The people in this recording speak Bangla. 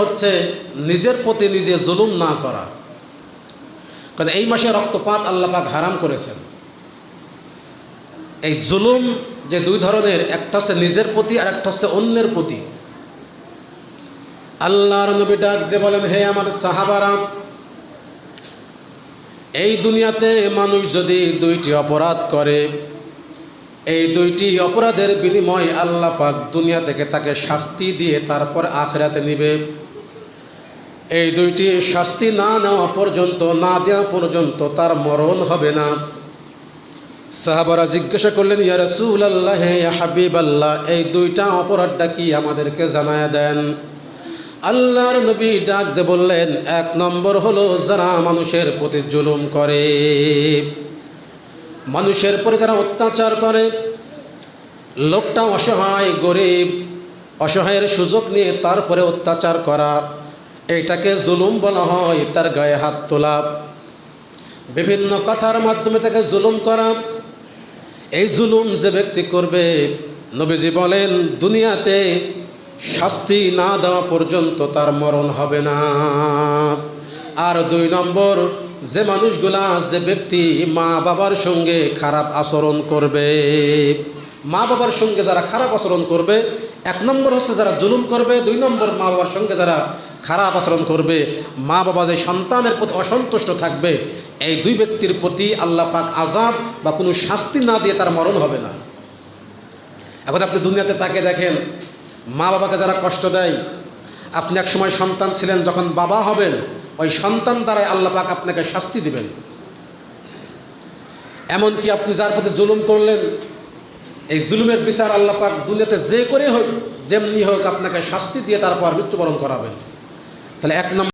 হচ্ছে নিজের প্রতি নিজে জুলুম না করা। কারণ এই মাসে রক্তপাত আল্লাহ পাক হারাম করেছেন। এই জুলুম যে দুই ধরনের, একটা হচ্ছে নিজের প্রতি আর একটা হচ্ছে অন্যের প্রতি। আল্লাহর নবী ডাক দিয়ে বলেন, হে আমার সাহাবারা, এই দুনিয়াতে মানুষ যদি দুইটি অপরাধ করে, এই দুইটি অপরাধের বিনিময়ে আল্লাহ পাক দুনিয়া থেকে তাকে শাস্তি দিয়ে তারপর আখিরাতে নিবে। এই দুইটি শাস্তি না নেওয়া পর্যন্ত, না দেওয়া পর্যন্ত তার মরণ হবে না। সাহাবারা জিজ্ঞাসা করলেন, ইয়া রাসূলুল্লাহ, ইয়া হাবিবাল্লাহ, এই দুইটা অপরাধটা কি আমাদেরকে জানায়া দেন। আল্লাহর নবী ডাক দিয়ে বললেন, এক নম্বর হলো যারা মানুষের প্রতি জুলুম করে, মানুষের পরে যারা অত্যাচার করে। লোকটা অসহায়, গরিব, অসহায়ের সুযোগ নিয়ে তারপরে অত্যাচার করা, এইটাকে জুলুম বলা হয়। তার গায়ে হাত তোলা, বিভিন্ন কথার মাধ্যমে তাকে জুলুম করা, এই জুলুম যে ব্যক্তি করবে, নবীজি বলেন দুনিয়াতে শাস্তি না দেওয়া পর্যন্ত তার মরণ হবে না। আর দুই নম্বর, যে মানুষগুলা, যে ব্যক্তি মা বাবার সঙ্গে খারাপ আচরণ করবে, মা বাবার সঙ্গে যারা খারাপ আচরণ করবে, এক নম্বর হচ্ছে যারা জুলুম করবে, দুই নম্বর মা বাবার সঙ্গে যারা খারাপ আচরণ করবে, মা বাবা যে সন্তানের প্রতি অসন্তুষ্ট থাকবে, এই দুই ব্যক্তির প্রতি আল্লাহ পাক আযাব বা কোনো শাস্তি না দিয়ে তার মরণ হবে না। এখন আপনি দুনিয়াতে তাকে দেখেন, মা বাবাকে যারা কষ্ট দেয়, আপনি এক সময় সন্তান ছিলেন, যখন বাবা হবেন ওই সন্তান দ্বারাই আল্লাহ পাক আপনাকে শাস্তি দিবেন। এমনকি আপনি যার প্রতি জুলুম করলেন, এই জুলুমের বিচার আল্লাহ পাক দুনিয়াতে যে করে হোক, যেমনি হোক, আপনাকে শাস্তি দিয়ে তারপর মৃত্যুবরণ করাবেন। তাহলে এক নম্বর